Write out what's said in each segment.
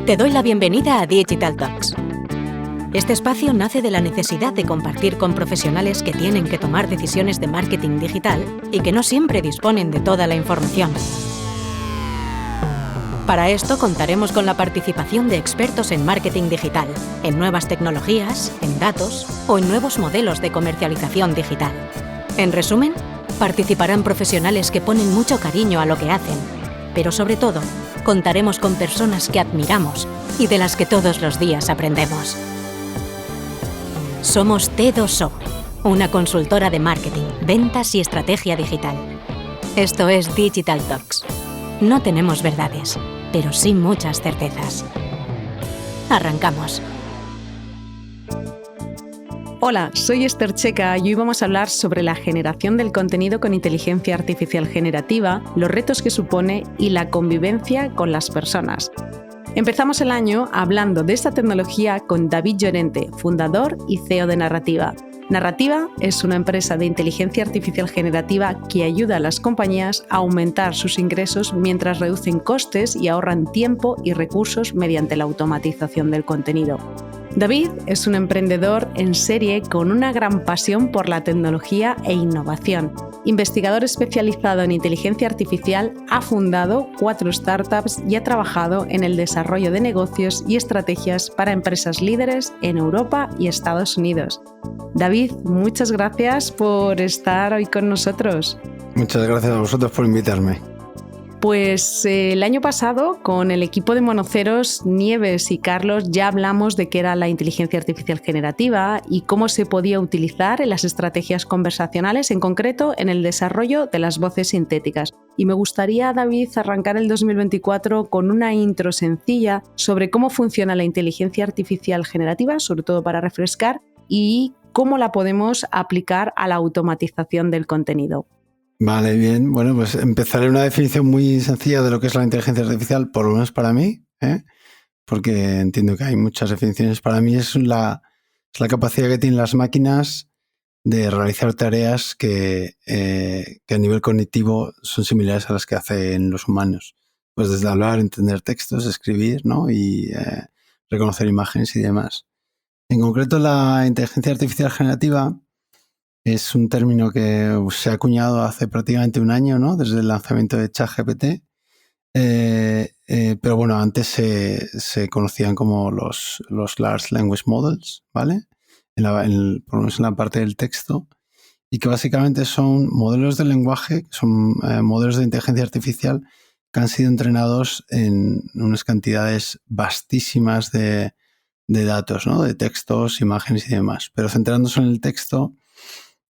Te doy la bienvenida a Digital Talks. Este espacio nace de la necesidad de compartir con profesionales que tienen que tomar decisiones de marketing digital y que no siempre disponen de toda la información. Para esto contaremos con la participación de expertos en marketing digital, en nuevas tecnologías, en datos o en nuevos modelos de comercialización digital. En resumen, participarán profesionales que ponen mucho cariño a lo que hacen, pero sobre todo, contaremos con personas que admiramos y de las que todos los días aprendemos. Somos T2O, una consultora de marketing, ventas y estrategia digital. Esto es Digital Talks. No tenemos verdades, pero sí muchas certezas. Arrancamos. Hola, soy Esther Checa y hoy vamos a hablar sobre la generación del contenido con inteligencia artificial generativa, los retos que supone y la convivencia con las personas. Empezamos el año hablando de esta tecnología con David Llorente, fundador y CEO de Narrativa. Narrativa es una empresa de inteligencia artificial generativa que ayuda a las compañías a aumentar sus ingresos mientras reducen costes y ahorran tiempo y recursos mediante la automatización del contenido. David es un emprendedor en serie con una gran pasión por la tecnología e innovación. Investigador especializado en inteligencia artificial, ha fundado 4 startups y ha trabajado en el desarrollo de negocios y estrategias para empresas líderes en Europa y Estados Unidos. David, muchas gracias por estar hoy con nosotros. Muchas gracias a vosotros por invitarme. Pues el año pasado, con el equipo de Monoceros, Nieves y Carlos, ya hablamos de qué era la inteligencia artificial generativa y cómo se podía utilizar en las estrategias conversacionales, en concreto en el desarrollo de las voces sintéticas. Y me gustaría, David, arrancar el 2024 con una intro sencilla sobre cómo funciona la inteligencia artificial generativa, sobre todo para refrescar, y cómo la podemos aplicar a la automatización del contenido. Vale, bien. Bueno, pues empezaré una definición muy sencilla de lo que es la inteligencia artificial, por lo menos para mí, porque entiendo que hay muchas definiciones. Para mí es la capacidad que tienen las máquinas de realizar tareas que a nivel cognitivo son similares a las que hacen los humanos. Pues desde hablar, entender textos, escribir, ¿no? Y reconocer imágenes y demás. En concreto, la inteligencia artificial generativa es un término que se ha acuñado hace prácticamente un año, ¿no? Desde el lanzamiento de ChatGPT. Pero bueno, antes se conocían como los Large Language Models, ¿vale? Por lo menos en la parte del texto. Y que básicamente son modelos de lenguaje, son modelos de inteligencia artificial que han sido entrenados en unas cantidades vastísimas de datos, ¿no? De textos, imágenes y demás. Pero centrándose en el texto,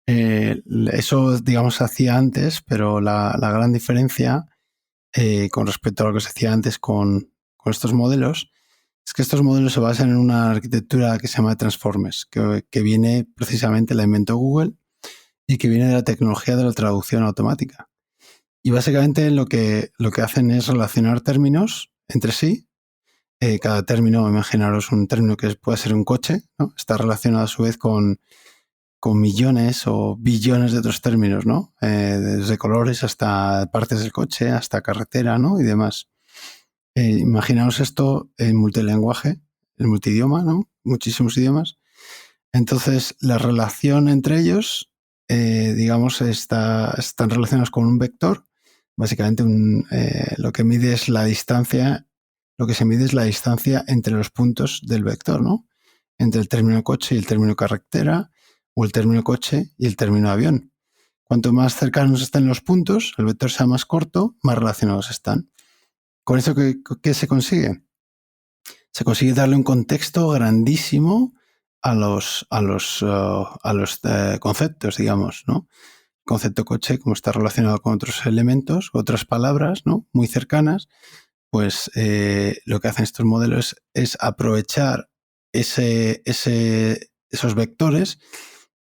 eso, digamos, se hacía antes, pero la gran diferencia con respecto a lo que se hacía antes con estos modelos es que estos modelos se basan en una arquitectura que se llama Transformers, que viene precisamente, la inventó Google y que viene de la tecnología de la traducción automática. Y básicamente lo que hacen es relacionar términos entre sí. Cada término, imaginaros un término que puede ser un coche, ¿no? Está relacionado a su vez con millones o billones de otros términos, ¿no? Desde colores hasta partes del coche, hasta carretera, ¿no? Y demás. Imaginaos esto en multilenguaje, en multidioma, ¿no? Muchísimos idiomas. Entonces, la relación entre ellos, digamos, están relacionados con un vector. Básicamente, lo que mide es la distancia, lo que se mide es la distancia entre los puntos del vector, ¿no? Entre el término coche y el término carretera, o el término coche y el término avión. Cuanto más cercanos estén los puntos, el vector sea más corto, más relacionados están. ¿Con eso qué se consigue? Se consigue darle un contexto grandísimo a los conceptos, digamos, ¿no? El concepto coche, como está relacionado con otros elementos, otras palabras, ¿no? Muy cercanas, pues lo que hacen estos modelos es aprovechar esos vectores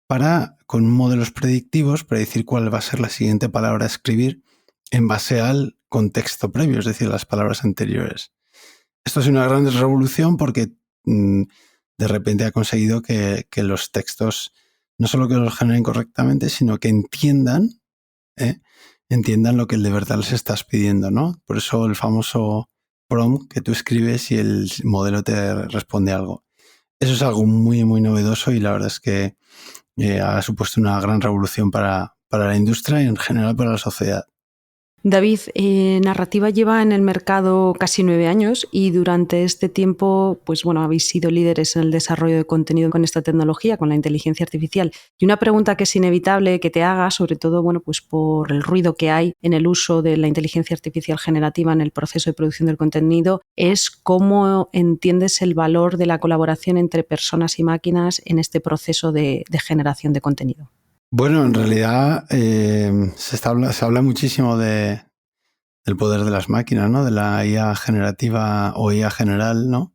para, con modelos predictivos, predecir cuál va a ser la siguiente palabra a escribir en base al contexto previo, es decir, las palabras anteriores. Esto es una gran revolución porque de repente ha conseguido que los textos no solo que los generen correctamente, sino que entiendan lo que de verdad les estás pidiendo, ¿no? Por eso el famoso prompt que tú escribes y el modelo te responde algo. Eso es algo muy, muy novedoso y la verdad es que ha supuesto una gran revolución para la industria y en general para la sociedad. David, Narrativa lleva en el mercado casi 9 años y durante este tiempo, pues bueno, habéis sido líderes en el desarrollo de contenido con esta tecnología, con la inteligencia artificial. Y una pregunta que es inevitable que te haga, sobre todo, bueno, pues por el ruido que hay en el uso de la inteligencia artificial generativa en el proceso de producción del contenido, es cómo entiendes el valor de la colaboración entre personas y máquinas en este proceso de generación de contenido. Bueno, en realidad se habla muchísimo del poder de las máquinas, ¿no? De la IA generativa o IA general, ¿no?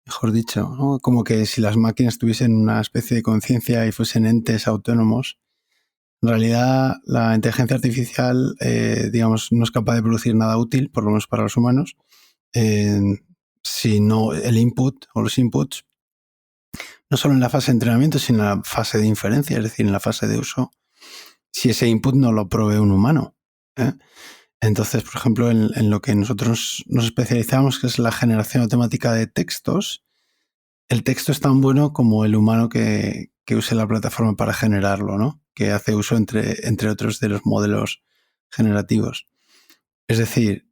Mejor dicho, ¿no? Como que si las máquinas tuviesen una especie de conciencia y fuesen entes autónomos. En realidad, la inteligencia artificial, digamos, no es capaz de producir nada útil, por lo menos para los humanos, si no el input o los inputs, no solo en la fase de entrenamiento, sino en la fase de inferencia, es decir, en la fase de uso, si ese input no lo provee un humano. Entonces, por ejemplo, en lo que nosotros nos especializamos, que es la generación automática de textos, el texto es tan bueno como el humano que use la plataforma para generarlo, ¿no? Que hace uso, entre otros, de los modelos generativos. Es decir,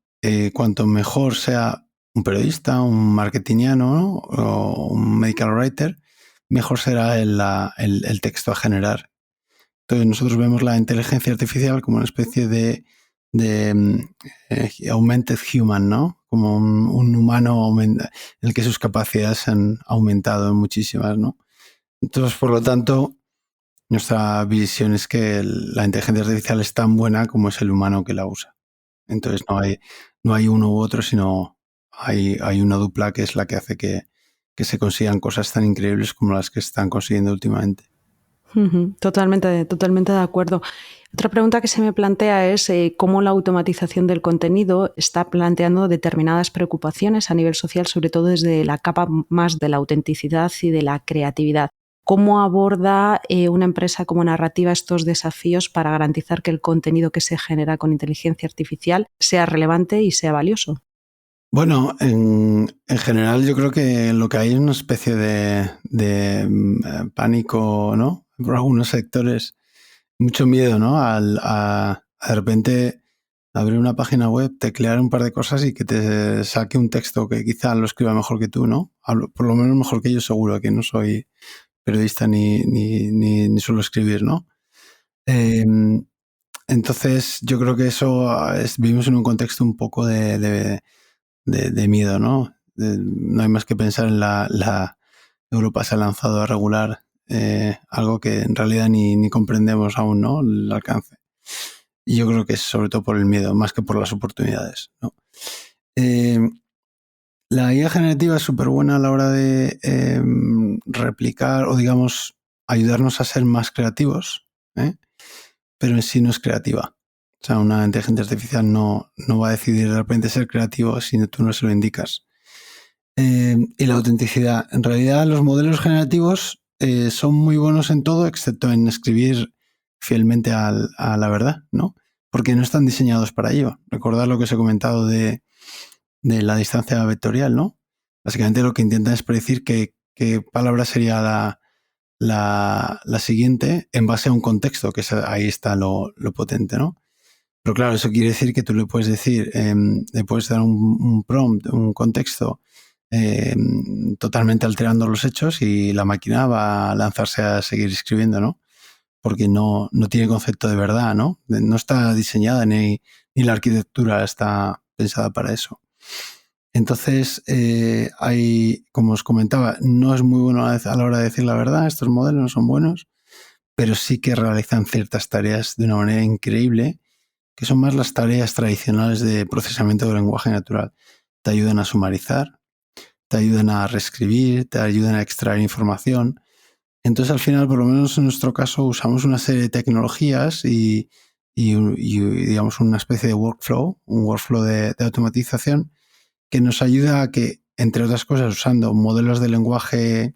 cuanto mejor sea un periodista, un marketingiano, ¿no? O un medical writer, mejor será el texto a generar. Entonces nosotros vemos la inteligencia artificial como una especie de augmented human, ¿no? Como un humano en el que sus capacidades han aumentado muchísimas, ¿no? Entonces, por lo tanto, nuestra visión es que la inteligencia artificial es tan buena como es el humano que la usa. Entonces no hay uno u otro, sino hay una dupla que es la que hace que se consigan cosas tan increíbles como las que se están consiguiendo últimamente. Totalmente de acuerdo. Otra pregunta que se me plantea es cómo la automatización del contenido está planteando determinadas preocupaciones a nivel social, sobre todo desde la capa más de la autenticidad y de la creatividad. ¿Cómo aborda una empresa como Narrativa estos desafíos para garantizar que el contenido que se genera con inteligencia artificial sea relevante y sea valioso? Bueno, en general yo creo que lo que hay es una especie de pánico, ¿no? Por algunos sectores, mucho miedo, ¿no? A de repente abrir una página web, teclear un par de cosas y que te saque un texto que quizá lo escriba mejor que tú, ¿no? Por lo menos mejor que yo seguro, que no soy periodista ni suelo escribir, ¿no? Entonces yo creo que vivimos en un contexto un poco de miedo, ¿no? No hay más que pensar en la Europa se ha lanzado a regular algo que en realidad ni comprendemos aún, ¿no? El alcance. Y yo creo que es sobre todo por el miedo, más que por las oportunidades, ¿no? La IA generativa es súper buena a la hora de replicar o, digamos, ayudarnos a ser más creativos, pero en sí no es creativa. O sea, una inteligencia artificial no va a decidir de repente ser creativo si tú no se lo indicas. Y la autenticidad. En realidad, los modelos generativos son muy buenos en todo, excepto en escribir fielmente a la verdad, ¿no? Porque no están diseñados para ello. Recordad lo que os he comentado de la distancia vectorial, ¿no? Básicamente lo que intentan es predecir qué palabra sería la siguiente en base a un contexto, que ahí está lo potente, ¿no? Pero claro, eso quiere decir que tú le puedes decir, le puedes dar un prompt, un contexto, totalmente alterando los hechos y la máquina va a lanzarse a seguir escribiendo, ¿no? Porque no tiene concepto de verdad, ¿no? No está diseñada ni la arquitectura está pensada para eso. Entonces, como os comentaba, no es muy bueno a la hora de decir la verdad, estos modelos no son buenos, pero sí que realizan ciertas tareas de una manera increíble, que son más las tareas tradicionales de procesamiento del lenguaje natural. Te ayudan a sumarizar, te ayudan a reescribir, te ayudan a extraer información. Entonces, al final, por lo menos en nuestro caso, usamos una serie de tecnologías y digamos, una especie de workflow, un workflow de automatización que nos ayuda a que, entre otras cosas, usando modelos de lenguaje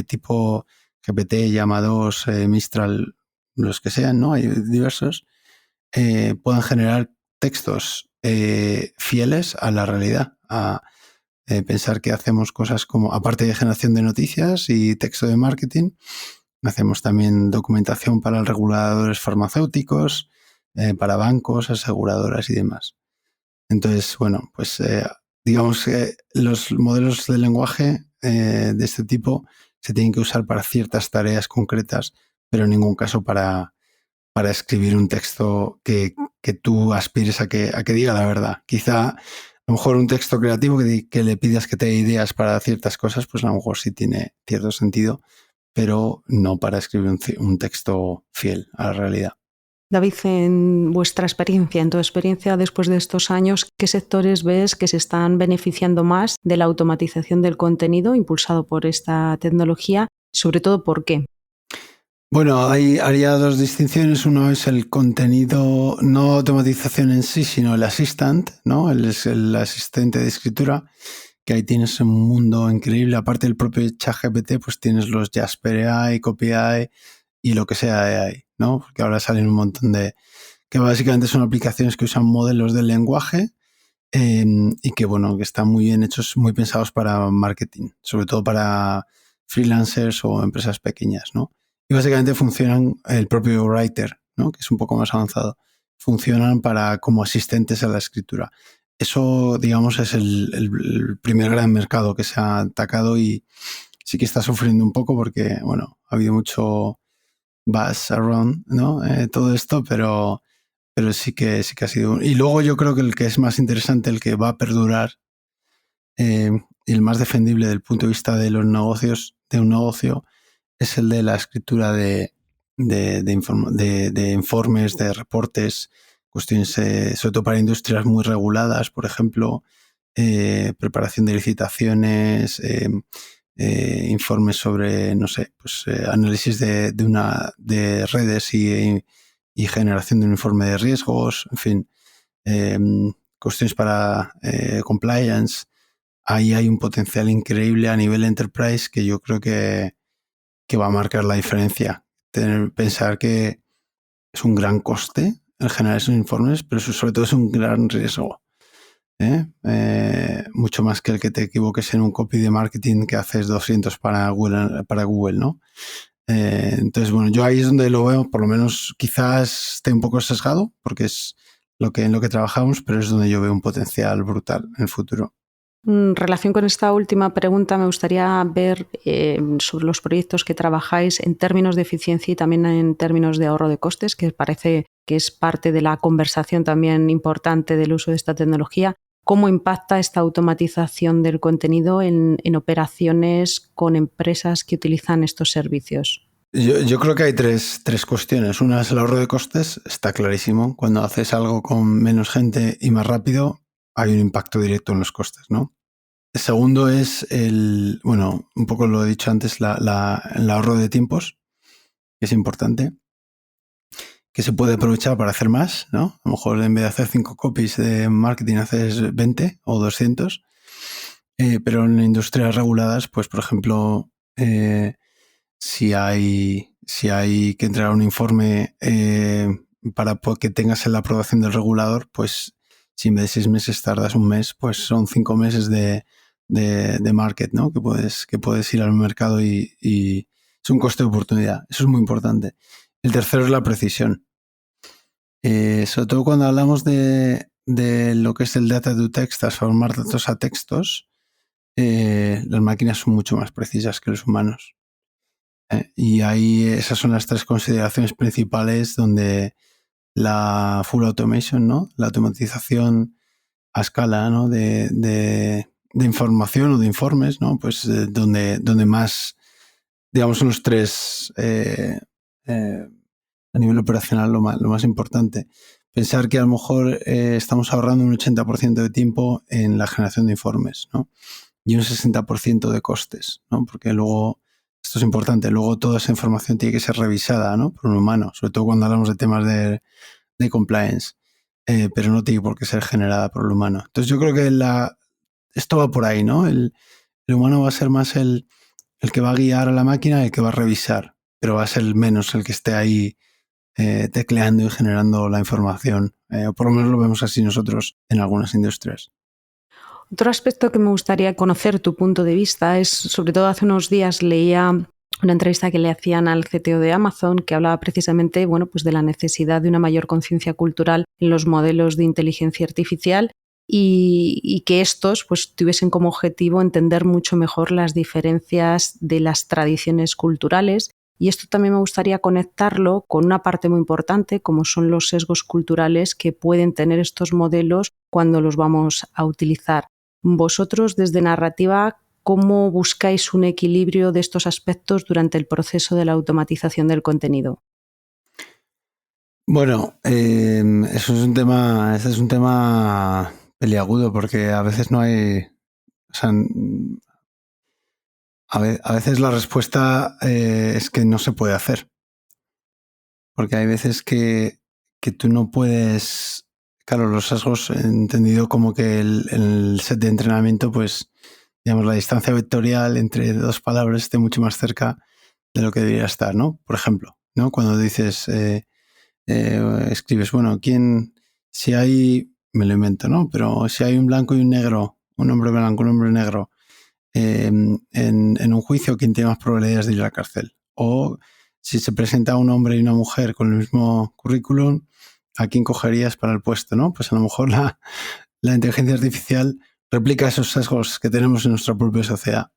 tipo GPT, Llama 2, Mistral, los que sean, ¿no? Hay diversos, puedan generar textos fieles a la realidad, a pensar que hacemos cosas como, aparte de generación de noticias y texto de marketing, hacemos también documentación para reguladores farmacéuticos, para bancos, aseguradoras y demás. Entonces, bueno, pues digamos que los modelos de lenguaje de este tipo se tienen que usar para ciertas tareas concretas, pero en ningún caso para escribir un texto que tú aspires a que diga la verdad. Quizá a lo mejor un texto creativo que le pidas que te dé ideas para ciertas cosas, pues a lo mejor sí tiene cierto sentido, pero no para escribir un texto fiel a la realidad. David, en vuestra experiencia, en tu experiencia después de estos años, ¿qué sectores ves que se están beneficiando más de la automatización del contenido impulsado por esta tecnología? Sobre todo, ¿por qué? Bueno, haría dos distinciones. Uno es el contenido, no automatización en sí, sino el assistant, ¿no? El asistente de escritura, que ahí tienes un mundo increíble. Aparte del propio ChatGPT, pues tienes los Jasper AI, Copy AI y lo que sea AI, ¿no? Porque ahora salen un montón que básicamente son aplicaciones que usan modelos del lenguaje y que, bueno, que están muy bien hechos, muy pensados para marketing, sobre todo para freelancers o empresas pequeñas, ¿no? Y básicamente funcionan, el propio Writer, ¿no? Que es un poco más avanzado, funcionan como asistentes a la escritura. Eso, digamos, es el primer gran mercado que se ha atacado y sí que está sufriendo un poco porque, bueno, ha habido mucho buzz around, ¿no? Todo esto, pero sí que ha sido. Y luego yo creo que el que es más interesante, el que va a perdurar y el más defendible desde el punto de vista de los negocios, de un negocio, es el de la escritura de informes, de reportes, cuestiones, sobre todo para industrias muy reguladas, por ejemplo, preparación de licitaciones, informes sobre, no sé, pues análisis de redes y generación de un informe de riesgos, en fin, cuestiones para compliance. Ahí hay un potencial increíble a nivel enterprise que yo creo que va a marcar la diferencia. Pensar que es un gran coste el generar esos informes, pero sobre todo es un gran riesgo. Mucho más que el que te equivoques en un copy de marketing que haces 200 para Google, ¿no? Entonces, bueno, yo ahí es donde lo veo, por lo menos quizás esté un poco sesgado, porque es en lo que trabajamos, pero es donde yo veo un potencial brutal en el futuro. En relación con esta última pregunta, me gustaría ver sobre los proyectos que trabajáis en términos de eficiencia y también en términos de ahorro de costes, que parece que es parte de la conversación también importante del uso de esta tecnología. ¿Cómo impacta esta automatización del contenido en operaciones con empresas que utilizan estos servicios? Yo creo que hay tres cuestiones. Una es el ahorro de costes, está clarísimo. Cuando haces algo con menos gente y más rápido, hay un impacto directo en los costes, ¿no? El segundo es un poco lo he dicho antes, el ahorro de tiempos, que es importante, que se puede aprovechar para hacer más, ¿no? A lo mejor en vez de hacer 5 copies de marketing haces 20 o 200, pero en industrias reguladas, pues por ejemplo, si hay que entregar un informe para que tengas la aprobación del regulador, pues si en vez de 6 meses tardas un mes, pues son 5 meses de market, ¿no? Que puedes ir al mercado y es un coste de oportunidad. Eso es muy importante. El tercero es la precisión. Sobre todo cuando hablamos de lo que es el data to text, transformar datos a textos, las máquinas son mucho más precisas que los humanos. Y ahí esas son las tres consideraciones principales donde la full automation, ¿no? La automatización a escala, ¿no? de información o de informes, ¿no? Pues donde más, digamos, son los tres a nivel operacional lo más importante. Pensar que a lo mejor estamos ahorrando un 80% de tiempo en la generación de informes, ¿no? Y un 60% de costes, ¿no? Porque luego, esto es importante, luego toda esa información tiene que ser revisada, ¿no? Por un humano, sobre todo cuando hablamos de temas de compliance, pero no tiene por qué ser generada por el humano. Entonces yo creo que esto va por ahí, ¿no? El humano va a ser más el que va a guiar a la máquina y el que va a revisar, pero va a ser menos el que esté ahí tecleando y generando la información, o por lo menos lo vemos así nosotros en algunas industrias. Otro aspecto que me gustaría conocer tu punto de vista es, sobre todo hace unos días leía una entrevista que le hacían al CTO de Amazon que hablaba precisamente, bueno, pues de la necesidad de una mayor conciencia cultural en los modelos de inteligencia artificial y que estos pues tuviesen como objetivo entender mucho mejor las diferencias de las tradiciones culturales. Y esto también me gustaría conectarlo con una parte muy importante, como son los sesgos culturales que pueden tener estos modelos cuando los vamos a utilizar. Vosotros, desde Narrativa, ¿cómo buscáis un equilibrio de estos aspectos durante el proceso de la automatización del contenido? Bueno, eso es un tema, este es un tema peliagudo porque a veces no hay, o sea, a veces la respuesta es que no se puede hacer, porque hay veces que tú no puedes, claro, los sesgos entendido como que el set de entrenamiento, pues, digamos, la distancia vectorial entre dos palabras esté mucho más cerca de lo que debería estar, ¿no? Por ejemplo, ¿no? Cuando dices, escribes, bueno, si hay, me lo invento, ¿no? Pero si hay un blanco y un negro, un hombre blanco, un hombre negro, en un juicio, ¿quién tiene más probabilidades de ir a la cárcel? O si se presenta un hombre y una mujer con el mismo currículum, ¿a quién cogerías para el puesto? ¿No? Pues a lo mejor la inteligencia artificial replica esos sesgos que tenemos en nuestra propia sociedad.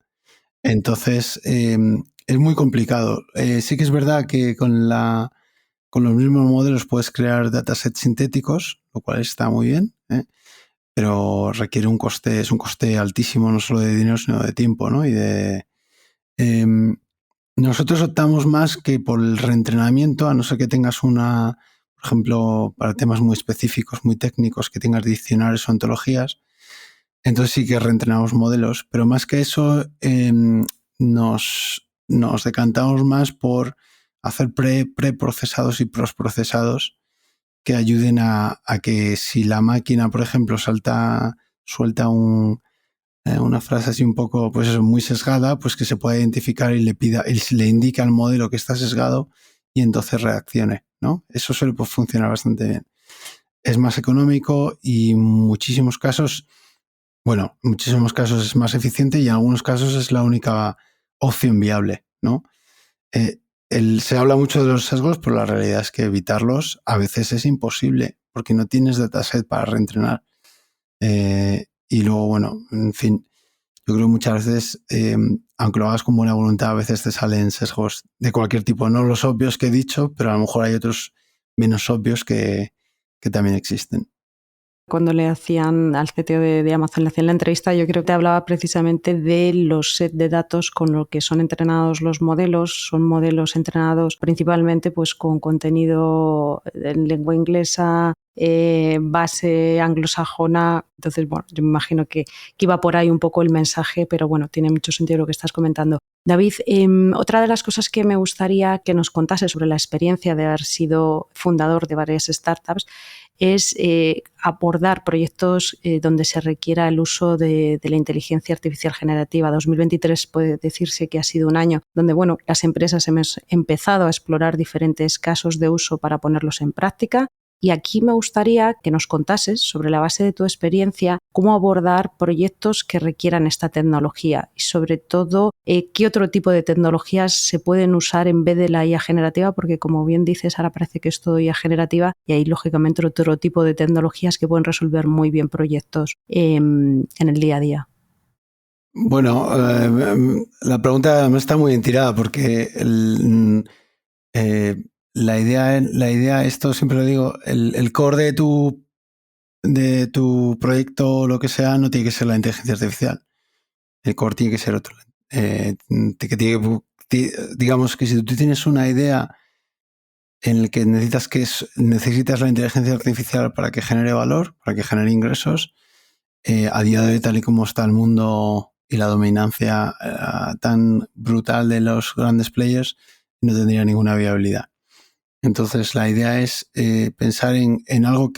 Entonces, es muy complicado. Sí que es verdad que con los mismos modelos puedes crear datasets sintéticos, lo cual está muy bien, pero requiere es un coste altísimo, no solo de dinero, sino de tiempo, ¿no? Nosotros optamos más que por el reentrenamiento, a no ser que tengas por ejemplo, para temas muy específicos, muy técnicos, que tengas diccionarios o ontologías, entonces sí que reentrenamos modelos, pero más que eso, nos decantamos más por hacer preprocesados y postprocesados que ayuden a que si la máquina, por ejemplo, suelta una frase así un poco, pues eso, muy sesgada, pues que se pueda identificar y le indique al modelo que está sesgado y entonces reaccione, ¿no? Eso suele funcionar bastante bien. Es más económico y en muchísimos casos es más eficiente y en algunos casos es la única opción viable, ¿no? Se habla mucho de los sesgos, pero la realidad es que evitarlos a veces es imposible porque no tienes dataset para reentrenar. Y luego, bueno, en fin, yo creo que muchas veces, aunque lo hagas con buena voluntad, a veces te salen sesgos de cualquier tipo, no los obvios que he dicho, pero a lo mejor hay otros menos obvios que también existen. Cuando le hacían al CTO de Amazon, le hacían la entrevista, yo creo que te hablaba precisamente de los set de datos con los que son entrenados los modelos. Son modelos entrenados principalmente pues, con contenido en lengua inglesa, base anglosajona. Entonces, bueno, yo me imagino que iba por ahí un poco el mensaje, pero bueno, tiene mucho sentido lo que estás comentando. David, otra de las cosas que me gustaría que nos contase sobre la experiencia de haber sido fundador de varias startups es abordar proyectos donde se requiera el uso de la inteligencia artificial generativa. 2023 puede decirse que ha sido un año donde bueno, las empresas hemos empezado a explorar diferentes casos de uso para ponerlos en práctica. Y aquí me gustaría que nos contases, sobre la base de tu experiencia, cómo abordar proyectos que requieran esta tecnología y sobre todo qué otro tipo de tecnologías se pueden usar en vez de la IA generativa, porque como bien dices, ahora parece que es todo IA generativa y hay lógicamente otro tipo de tecnologías que pueden resolver muy bien proyectos en el día a día. Bueno, la pregunta no está muy bien tirada porque la idea, esto siempre lo digo, el core de tu proyecto o lo que sea no tiene que ser la inteligencia artificial. El core tiene que ser otro. Digamos que si tú tienes una idea en la que necesitas la inteligencia artificial para que genere valor, para que genere ingresos, a día de hoy, tal y como está el mundo y la dominancia tan brutal de los grandes players, no tendría ninguna viabilidad. Entonces, la idea es pensar en algo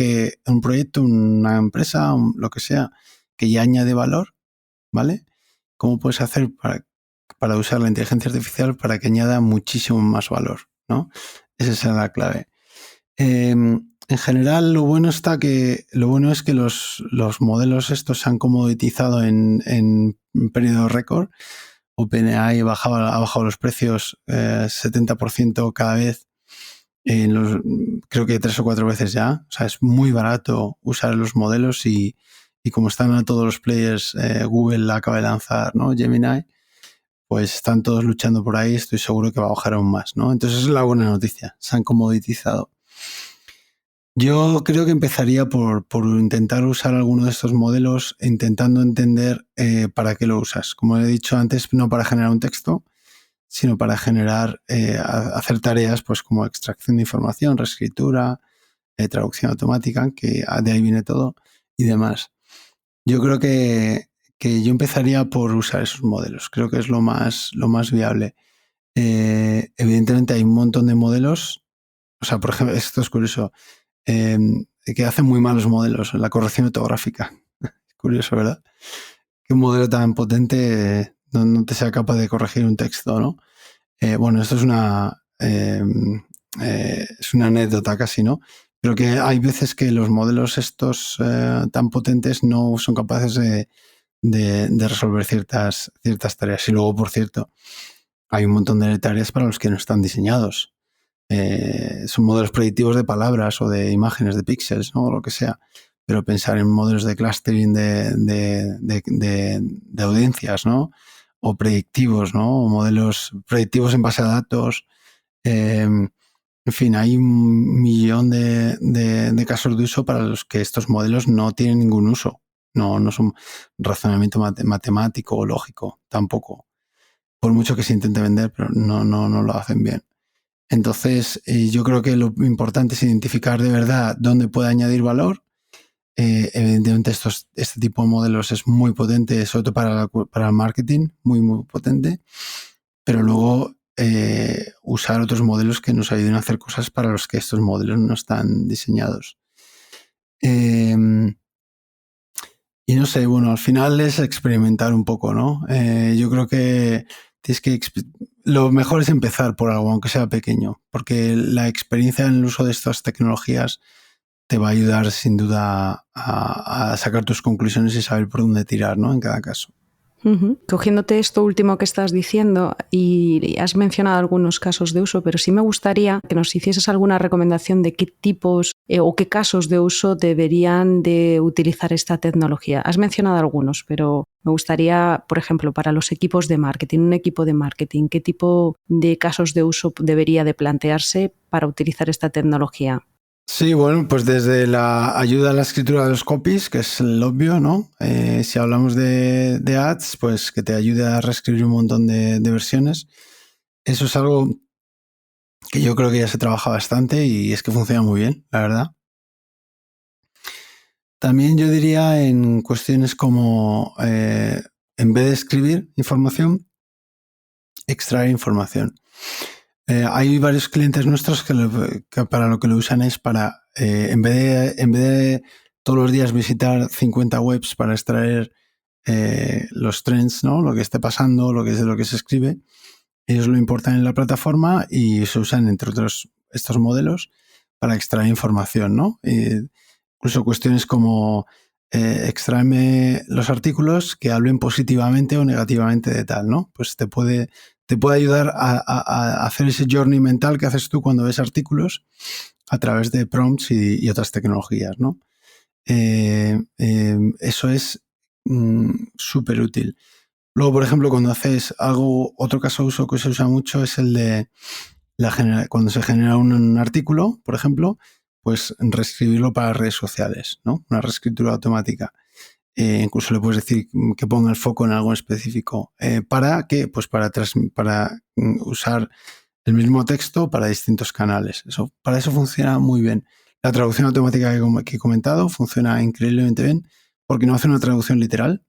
un proyecto, una empresa, lo que sea, que ya añade valor, ¿vale? ¿Cómo puedes hacer para usar la inteligencia artificial para que añada muchísimo más valor, ¿no? Esa es la clave. En general, lo bueno es que los modelos estos se han comoditizado en un periodo récord. OpenAI ha bajado los precios 70% cada vez, creo que 3 o 4 veces ya. O sea, es muy barato usar los modelos y como están a todos los players, Google acaba de lanzar, ¿no?, Gemini, pues están todos luchando por ahí. Estoy seguro que va a bajar aún más, ¿no? Entonces es la buena noticia, se han comoditizado. Yo creo que empezaría por intentar usar alguno de estos modelos, intentando entender para qué lo usas. Como he dicho antes, no para generar un texto, sino para hacer tareas pues como extracción de información, reescritura, traducción automática, que de ahí viene todo, y demás. Yo creo que yo empezaría por usar esos modelos. Creo que es lo más viable. Evidentemente hay un montón de modelos. O sea, por ejemplo, esto es curioso, que hacen muy malos modelos, la corrección ortográfica. Curioso, ¿verdad? Que un modelo tan potente no te sea capaz de corregir un texto, ¿no? Bueno, esto es una anécdota casi, ¿no? Pero que hay veces que los modelos estos tan potentes no son capaces de resolver ciertas tareas. Y luego, por cierto, hay un montón de tareas para los que no están diseñados. Son modelos predictivos de palabras o de imágenes, de píxeles, ¿no?, o lo que sea. Pero pensar en modelos de clustering de audiencias, ¿no?, o predictivos, ¿no?, o modelos predictivos en base a datos. En fin, hay un millón de casos de uso para los que estos modelos no tienen ningún uso. No son razonamiento matemático o lógico, tampoco. Por mucho que se intente vender, pero no lo hacen bien. Entonces, yo creo que lo importante es identificar de verdad dónde puede añadir valor. Evidentemente, este tipo de modelos es muy potente, sobre todo para el marketing, muy, muy potente. Pero luego usar otros modelos que nos ayuden a hacer cosas para los que estos modelos no están diseñados. Y no sé, bueno, al final es experimentar un poco, ¿no? Yo creo que lo mejor es empezar por algo, aunque sea pequeño, porque la experiencia en el uso de estas tecnologías te va a ayudar sin duda a sacar tus conclusiones y saber por dónde tirar, ¿no?, en cada caso. Cogiéndote esto último que estás diciendo, y has mencionado algunos casos de uso, pero sí me gustaría que nos hicieses alguna recomendación de qué tipos o qué casos de uso deberían de utilizar esta tecnología. Has mencionado algunos, pero me gustaría, por ejemplo, para los equipos de marketing, un equipo de marketing, ¿qué tipo de casos de uso debería de plantearse para utilizar esta tecnología? Sí, bueno, pues desde la ayuda a la escritura de los copies, que es el obvio, ¿no? Si hablamos de ads, pues que te ayude a reescribir un montón de versiones. Eso es algo que yo creo que ya se trabaja bastante y es que funciona muy bien, la verdad. También yo diría en cuestiones como, en vez de escribir información, extraer información. Hay varios clientes nuestros que para lo que lo usan es para, en vez de todos los días visitar 50 webs para extraer los trends, ¿no?, lo que esté pasando, lo que se escribe, ellos lo importan en la plataforma y se usan, entre otros, estos modelos para extraer información, ¿no? Incluso cuestiones como extráeme los artículos que hablen positivamente o negativamente de tal, ¿no? Pues te puede ayudar a hacer ese journey mental que haces tú cuando ves artículos a través de prompts y otras tecnologías, ¿no? Eso es súper útil. Luego, por ejemplo, cuando haces otro caso de uso que se usa mucho es el de cuando se genera un artículo, por ejemplo, pues reescribirlo para redes sociales, ¿no? Una reescritura automática. Incluso le puedes decir que ponga el foco en algo específico. ¿Para qué? Pues para usar el mismo texto para distintos canales. Para eso funciona muy bien. La traducción automática que he comentado funciona increíblemente bien porque no hace una traducción literal,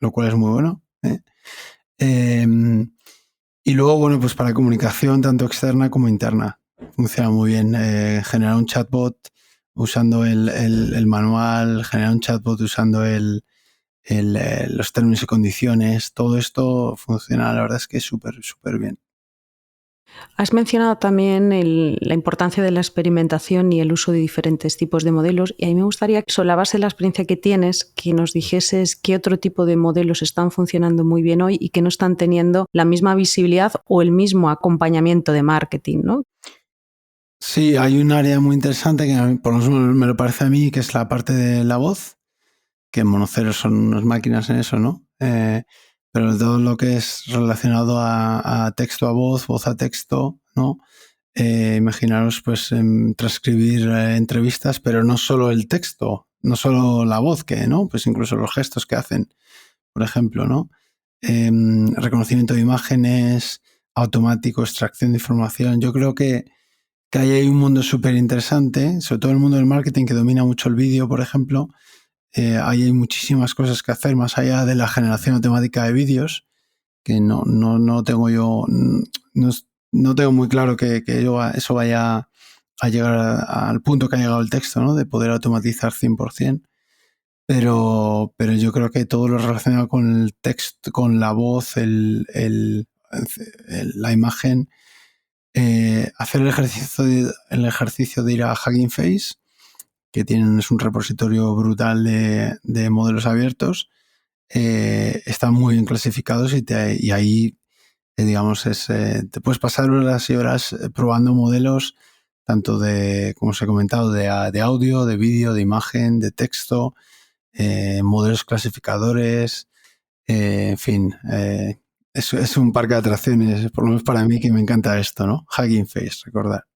lo cual es muy bueno. Y luego, bueno, pues para comunicación tanto externa como interna funciona muy bien. Generar un chatbot usando el manual, generar un chatbot usando los términos y condiciones, todo esto funciona, la verdad es que es súper, súper bien. Has mencionado también la importancia de la experimentación y el uso de diferentes tipos de modelos, y a mí me gustaría que sobre la base de la experiencia que tienes, que nos dijeses qué otro tipo de modelos están funcionando muy bien hoy y que no están teniendo la misma visibilidad o el mismo acompañamiento de marketing, ¿no? Sí, hay un área muy interesante que por lo menos me lo parece a mí, que es la parte de la voz, que Monocero son unas máquinas en eso, ¿no? Pero todo lo que es relacionado a texto a voz, voz a texto, ¿no? Imaginaros pues transcribir entrevistas, pero no solo el texto, no solo la voz, que no, pues incluso los gestos que hacen, por ejemplo, ¿no? Reconocimiento de imágenes, automático, extracción de información. Yo creo que ahí hay un mundo súper interesante, sobre todo el mundo del marketing que domina mucho el vídeo, por ejemplo. Ahí hay muchísimas cosas que hacer, más allá de la generación automática de vídeos, que no tengo yo, no tengo muy claro que eso vaya a llegar al punto que ha llegado el texto, ¿no? De poder automatizar 100%. Pero yo creo que todo lo relacionado con el texto, con la voz, la imagen, hacer el ejercicio de ir a Hugging Face, que es un repositorio brutal de modelos abiertos, están muy bien clasificados y ahí, digamos, te puedes pasar horas y horas probando modelos, tanto de, como os he comentado, de audio, de vídeo, de imagen, de texto, modelos clasificadores, en fin. Es un parque de atracciones, por lo menos para mí, que me encanta esto, ¿no? Hugging Face, recordar.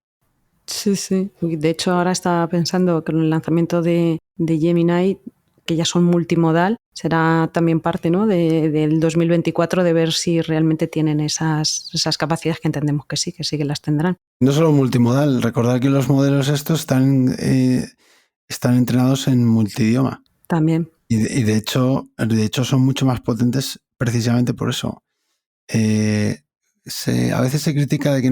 Sí, sí. De hecho, ahora estaba pensando que con el lanzamiento de Gemini, que ya son multimodal, será también parte, ¿no? del 2024 de ver si realmente tienen esas capacidades, que entendemos que sí que las tendrán. No solo multimodal, recordar que los modelos estos están entrenados en multidioma. También. Y de hecho son mucho más potentes precisamente por eso. A veces se critica de que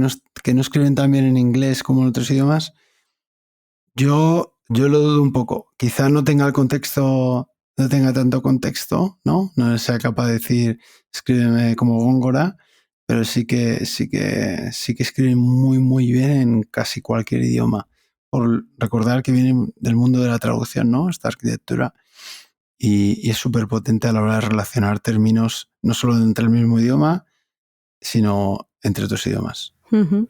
no escriben tan bien en inglés como en otros idiomas. Yo lo dudo un poco. Quizá no tenga tanto contexto, ¿no? No sea capaz de decir, escríbeme como Góngora, pero sí que escriben muy, muy bien en casi cualquier idioma. Por recordar que vienen del mundo de la traducción, ¿no? Esta arquitectura. Y es súper potente a la hora de relacionar términos, no solo entre el mismo idioma, sino entre otros idiomas. Uh-huh.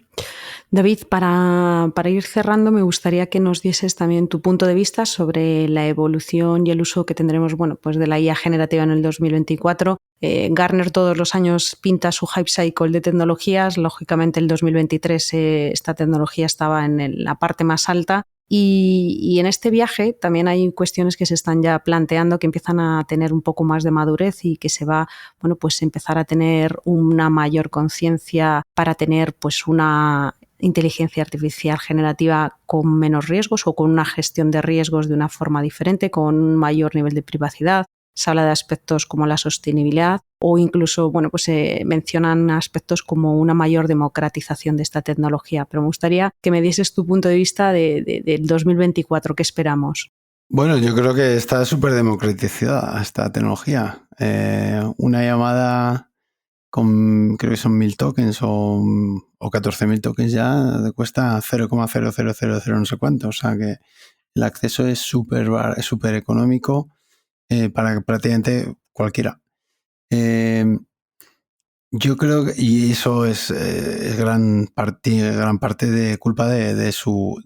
David, para ir cerrando, me gustaría que nos dieses también tu punto de vista sobre la evolución y el uso que tendremos, bueno, pues de la IA generativa en el 2024. Gartner todos los años pinta su hype cycle de tecnologías. Lógicamente, el 2023 esta tecnología estaba en la parte más alta. Y en este viaje también hay cuestiones que se están ya planteando, que empiezan a tener un poco más de madurez y que se va, bueno, pues empezar a tener una mayor conciencia para tener pues una inteligencia artificial generativa con menos riesgos o con una gestión de riesgos de una forma diferente, con un mayor nivel de privacidad. Se habla de aspectos como la sostenibilidad o incluso, bueno, pues se mencionan aspectos como una mayor democratización de esta tecnología. Pero me gustaría que me dieses tu punto de vista del 2024. ¿Qué esperamos? Bueno, yo creo que está súper democratizada esta tecnología. Una llamada creo que son 1000 tokens o 14.000 tokens ya cuesta 0,0000 no sé cuánto. O sea que el acceso es súper económico para prácticamente cualquiera. Yo creo que, y eso es gran parte de culpa de su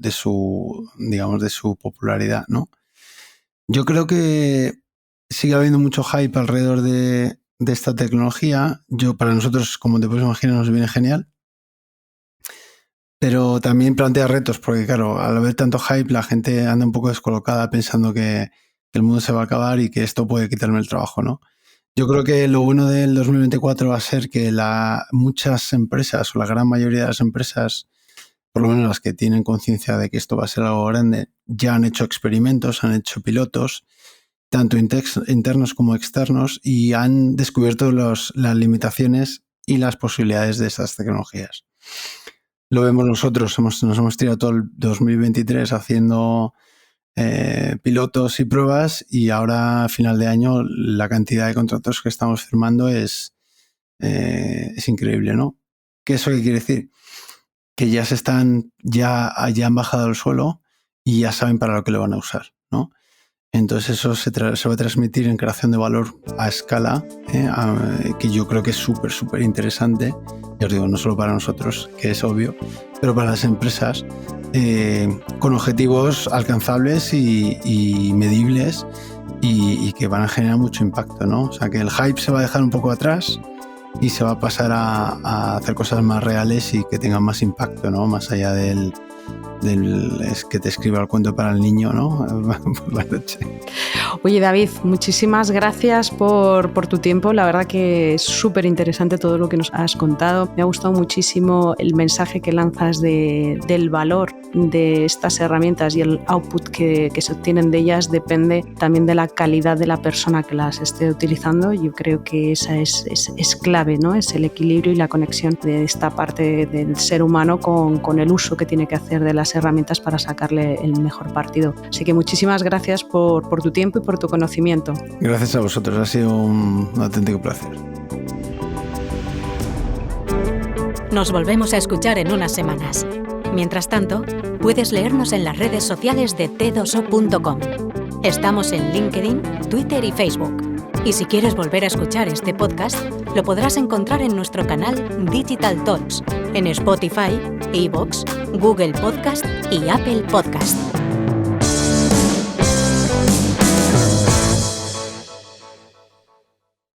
digamos, de su popularidad, ¿no? Yo creo que sigue habiendo mucho hype alrededor de esta tecnología. Para nosotros, como te puedes imaginar, nos viene genial. Pero también plantea retos, porque claro, al haber tanto hype, la gente anda un poco descolocada pensando que el mundo se va a acabar y que esto puede quitarme el trabajo, ¿no? Yo creo que lo bueno del 2024 va a ser que muchas empresas, o la gran mayoría de las empresas, por lo menos las que tienen conciencia de que esto va a ser algo grande, ya han hecho experimentos, han hecho pilotos, tanto internos como externos, y han descubierto las limitaciones y las posibilidades de estas tecnologías. Lo vemos nosotros, nos hemos tirado todo el 2023 haciendo pilotos y pruebas, y ahora a final de año la cantidad de contratos que estamos firmando es increíble, ¿no? ¿Qué eso qué quiere decir? Que ya han bajado al suelo y ya saben para lo que lo van a usar, ¿no? Entonces eso se va a transmitir en creación de valor a escala, que yo creo que es súper, súper interesante. Ya os digo, no solo para nosotros, que es obvio, pero para las empresas, con objetivos alcanzables y medibles y que van a generar mucho impacto, ¿no? O sea, que el hype se va a dejar un poco atrás y se va a pasar a hacer cosas más reales y que tengan más impacto, ¿no? Más allá del es que te escriba el cuento para el niño, ¿no? Por la noche. Oye, David, muchísimas gracias por tu tiempo. La verdad que es súper interesante todo lo que nos has contado. Me ha gustado muchísimo el mensaje que lanzas del valor de estas herramientas y el output que se obtienen de ellas depende también de la calidad de la persona que las esté utilizando. Yo creo que esa es clave, ¿no? Es el equilibrio y la conexión de esta parte del ser humano con el uso que tiene que hacer de las herramientas para sacarle el mejor partido. Así que muchísimas gracias por tu tiempo y por tu conocimiento. Gracias a vosotros, ha sido un auténtico placer. Nos volvemos a escuchar en unas semanas. Mientras tanto, puedes leernos en las redes sociales de t2o.com. Estamos en LinkedIn, Twitter y Facebook. Y si quieres volver a escuchar este podcast, lo podrás encontrar en nuestro canal Digital Talks, en Spotify, iVoox, Google Podcast y Apple Podcast.